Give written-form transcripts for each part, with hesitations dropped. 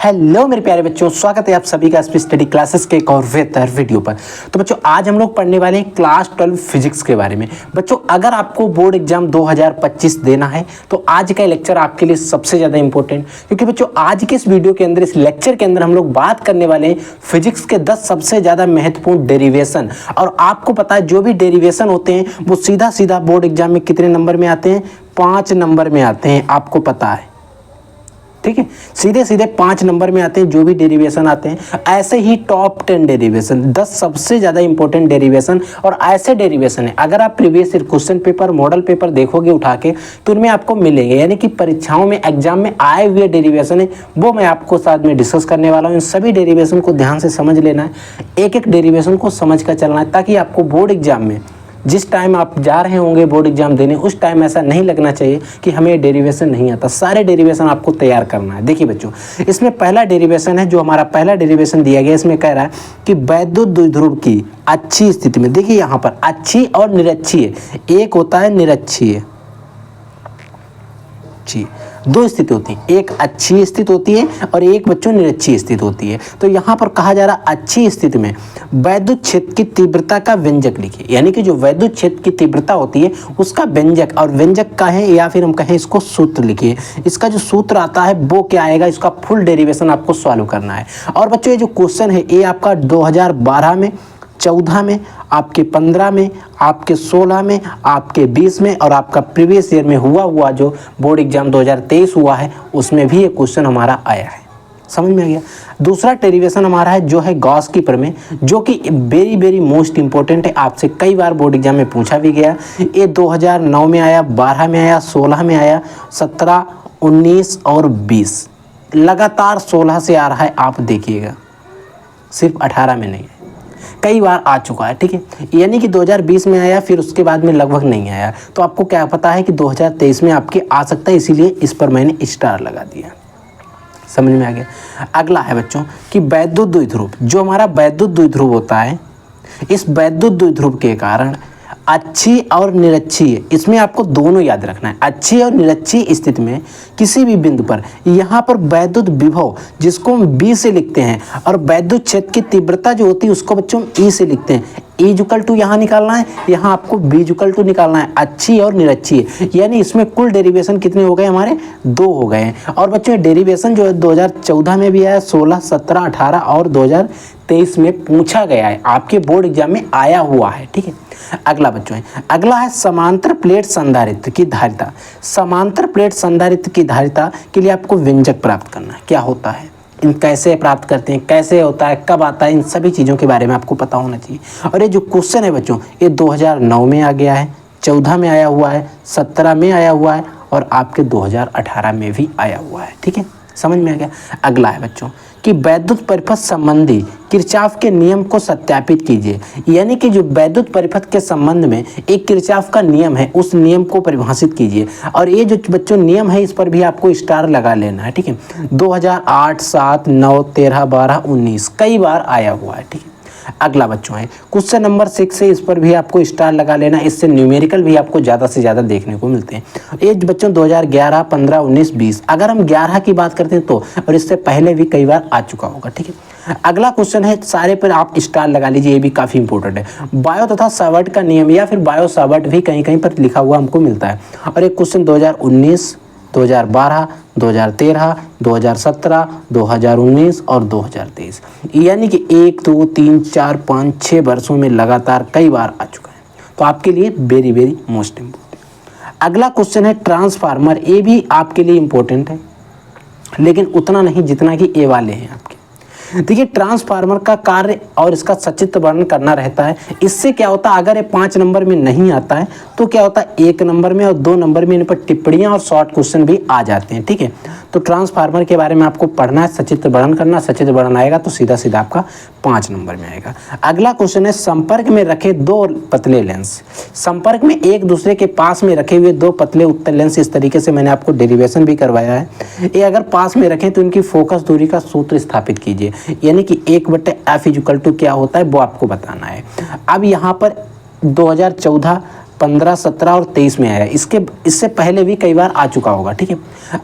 Hello मेरे प्यारे बच्चों, स्वागत है आप सभी का एसपी स्टडी क्लासेस के एक और बेहतर वीडियो पर। तो बच्चों आज हम लोग पढ़ने वाले हैं क्लास 12 फिजिक्स के बारे में। बच्चों अगर आपको बोर्ड एग्जाम 2025 देना है तो आज का लेक्चर आपके लिए सबसे ज़्यादा इंपॉर्टेंट, क्योंकि बच्चों आज के इस वीडियो के अंदर, इस लेक्चर के अंदर हम लोग बात करने वाले हैं फिजिक्स के 10 सबसे ज़्यादा महत्वपूर्ण डेरिवेशन। और आपको पता है जो भी डेरिवेशन होते हैं वो सीधा सीधा बोर्ड एग्जाम में कितने नंबर में आते हैं? 5 नंबर में आते हैं, आपको पता है। ठीक है, सीधे सीधे 5 नंबर में आते हैं जो भी डेरिवेशन आते हैं। ऐसे ही टॉप 10 डेरिवेशन, 10 सबसे ज़्यादा इंपॉर्टेंट डेरिवेशन, और ऐसे डेरिवेशन है अगर आप previous year question paper, model paper देखोगे उठा के तो उनमें आपको मिलेंगे, यानी कि परीक्षाओं में, एग्जाम में आए हुए डेरिवेशन है वो मैं आपको साथ में डिस्कस करने वाला हूँ। इन सभी डेरिवेशन को ध्यान से समझ लेना है, एक एक डेरिवेशन को समझ कर चलना है, ताकि आपको बोर्ड एग्जाम में जिस टाइम आप जा रहे होंगे बोर्ड एग्जाम देने, उस टाइम ऐसा नहीं लगना चाहिए कि हमें डेरिवेशन नहीं आता। सारे डेरिवेशन आपको तैयार करना है। देखिए बच्चों, इसमें पहला डेरिवेशन है, जो हमारा पहला डेरिवेशन दिया गया, इसमें कह रहा है कि वैद्युत द्विध्रुव की अच्छी स्थिति में, देखिए यहाँ पर अच्छी और निरक्षीय, एक होता है निरक्षीय, दो स्थिति होती है, एक अच्छी स्थिति होती है और एक बच्चों निरक्षीय स्थिति होती है। तो यहाँ पर कहा जा रहा अच्छी स्थिति में वैद्युत क्षेत्र की तीव्रता का व्यंजक लिखिए, यानी कि जो वैद्युत क्षेत्र की तीव्रता होती है उसका व्यंजक, और व्यंजक का है या फिर हम कहें इसको सूत्र लिखिए। इसका जो सूत्र आता है वो क्या आएगा, इसका फुल डेरिवेशन आपको सॉल्व करना है। और बच्चों ये जो क्वेश्चन है ये आपका 2012 में, 14 में, आपके 15 में, आपके 16 में, आपके 20 में, और आपका प्रीवियस ईयर में हुआ जो बोर्ड एग्जाम 2023 हुआ है उसमें भी ये क्वेश्चन हमारा आया है। समझ में आ गया। दूसरा डेरिवेशन हमारा है जो है गॉस की प्रमेय, जो कि वेरी वेरी मोस्ट इंपॉर्टेंट है, आपसे कई बार बोर्ड एग्जाम में पूछा भी गया। ये 2009 में आया, 12 में आया, 16 में आया, 17, 19 और 20, लगातार 16 से आ रहा है। आप देखिएगा, सिर्फ 18 में नहीं, कई बार आ चुका है। ठीक है, यानी कि 2020 में आया, फिर उसके बाद में लगभग नहीं आया। तो आपको क्या पता है कि 2023 में आपके आ सकता है, इसीलिए इस पर मैंने स्टार लगा दिया। समझ में आ गया। अगला है बच्चों कि वैद्युत द्विध्रुव, जो हमारा वैद्युत द्विध्रुव होता है, इस वैद्युत द्विध्रुव के कारण अच्छी और निरक्षीय, इसमें आपको दोनों याद रखना है। अच्छी और निरक्षीय स्थिति में किसी भी बिंदु पर यहाँ पर वैद्युत विभव, जिसको हम बी से लिखते हैं, और वैद्युत क्षेत्र की तीव्रता जो होती है उसको बच्चों हम ई से लिखते हैं। ई इक्वल टू यहाँ निकालना है, यहाँ आपको बी इक्वल टू निकालना है, अच्छी और निरक्षीय। यानी इसमें कुल डेरिवेशन कितने हो गए हमारे? 2 हो गए हैं। और बच्चों डेरिवेशन जो है 2014 में भी आया, 16, 17, 18 और 2023 में पूछा गया है, आपके बोर्ड एग्जाम में आया हुआ है। ठीक है, अगला बच्चों है, अगला है समांतर प्लेट संधारित्र की धारिता। समांतर प्लेट संधारित्र की धारिता के लिए आपको व्यंजक प्राप्त करना है। क्या होता है, इन कैसे प्राप्त करते हैं, कैसे होता है, कब आता है, इन सभी चीज़ों के बारे में आपको पता होना चाहिए। और ये जो क्वेश्चन है बच्चों, ये 2009 में आ गया है, 14 में आया हुआ है, 17 में आया हुआ है, और आपके 2018 में भी आया हुआ है। ठीक है, समझ में आ गया। अगला है बच्चों कि वैद्युत परिपथ संबंधी किरचॉफ के नियम को सत्यापित कीजिए, यानी कि जो वैद्युत परिपथ के संबंध में एक किरचॉफ का नियम है, उस नियम को परिभाषित कीजिए। और ये जो बच्चों नियम है, इस पर भी आपको स्टार लगा लेना है। ठीक है, 2008, 7, 9, 13, 12, 19 कई बार आया हुआ है। ठीक है, अगला बच्चों है क्वेश्चन नंबर 6 है, इस पर भी आपको स्टार लगा लेना। इससे न्यूमेरिकल भी आपको ज़्यादा से ज़्यादा देखने को मिलते हैं। ये बच्चों 2011, 15, 19, 20, अगर हम 11 की बात करते हैं तो, और इससे पहले भी कई बार आ चुका होगा। ठीक है, अगला क्वेश्चन है, सारे पर आप स्टार लगा लीजिए, ये भी काफ़ी इंपॉर्टेंट है। बायो तथा सावर्ट का नियम, या फिर बायो सावर्ट भी कहीं कहीं पर लिखा हुआ हमको मिलता है। और एक क्वेश्चन 2019, 2012, 2013, 2017, 2019 और 2023, यानी कि 1, 2, 3, 4, 5, 6 वर्षों में लगातार कई बार आ चुका है। तो आपके लिए वेरी वेरी मोस्ट इम्पोर्टेंट। अगला क्वेश्चन है ट्रांसफार्मर, ये भी आपके लिए इम्पोर्टेंट है, लेकिन उतना नहीं जितना कि ये वाले हैं आपके। देखिए, ट्रांसफार्मर का कार्य और इसका सचित्र वर्णन करना रहता है। इससे क्या होता है, अगर ये 5 नंबर में नहीं आता है तो क्या होता है, 1 नंबर में और 2 नंबर में इन पर टिप्पणियां और शॉर्ट क्वेश्चन भी आ जाते हैं। ठीक है, तो ट्रांसफार्मर के बारे में आपको पढ़ना है, सचित्र वर्णन करना। सचित्र वर्णन आएगा तो सीधा सीधा आपका 5 नंबर में आएगा। अगला क्वेश्चन है संपर्क में रखे 2 पतले लेंस, संपर्क में एक दूसरे के पास में रखे हुए 2 पतले उत्तल लेंस, इस तरीके से मैंने आपको डेरिवेशन भी करवाया है। ये अगर पास में रखें तो इनकी फोकस दूरी का सूत्र स्थापित कीजिए, यानी कि 1/f इक्वल टू क्या होता है वो आपको बताना है। अब यहाँ पर 2014 15, 17 और 23 में आया। इससे पहले भी कई बार आ चुका होगा। ठीक है,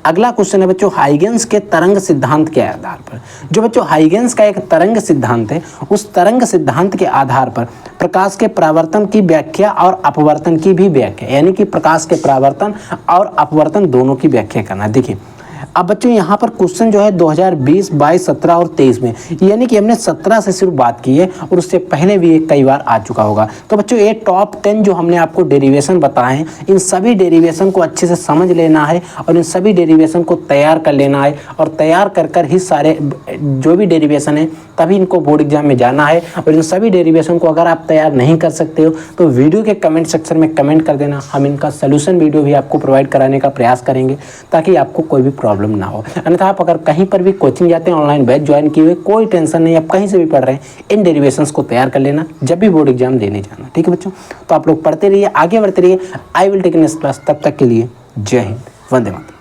अगला क्वेश्चन है बच्चों हाइगेंस के तरंग सिद्धांत के आधार पर। जो बच्चों हाइगेंस का एक तरंग सिद्धांत है, उस तरंग सिद्धांत के आधार पर प्रकाश के परावर्तन की व्याख्या और अपवर्तन की भी व्याख्या, यानी कि प्रकाश के परावर्तन और अपवर्तन दोनों की व्याख्या करना। देखिए अब बच्चों यहाँ पर क्वेश्चन जो है 2020, 22, 17 और 23 में, यानी कि हमने 17 से सिर्फ बात की है और उससे पहले भी कई बार आ चुका होगा। तो बच्चों ये टॉप 10 जो हमने आपको डेरिवेशन बताए हैं, इन सभी डेरिवेशन को अच्छे से समझ लेना है और इन सभी डेरिवेशन को तैयार कर लेना है और तैयार कर ही सारे जो भी डेरिवेशन है तभी इनको बोर्ड एग्जाम में जाना है। और इन सभी डेरिवेशन को अगर आप तैयार नहीं कर सकते हो तो वीडियो के कमेंट सेक्शन में कमेंट कर देना, हम इनका सोल्यूशन वीडियो भी आपको प्रोवाइड कराने का प्रयास करेंगे ताकि आपको कोई भी प्रॉब्लम ना हो। अन्यथा आप अगर कहीं पर भी कोचिंग जाते हैं, ऑनलाइन बैच ज्वाइन किए हुए, कोई टेंशन नहीं, आप कहीं से भी पढ़ रहे हैं, इन डेरिवेशंस को तैयार कर लेना जब भी बोर्ड एग्जाम देने जाना। ठीक है बच्चों, तो आप लोग पढ़ते रहिए, आगे बढ़ते रहिए। I will take next class. तब तक के लिए जय हिंद, वंदे मातरम।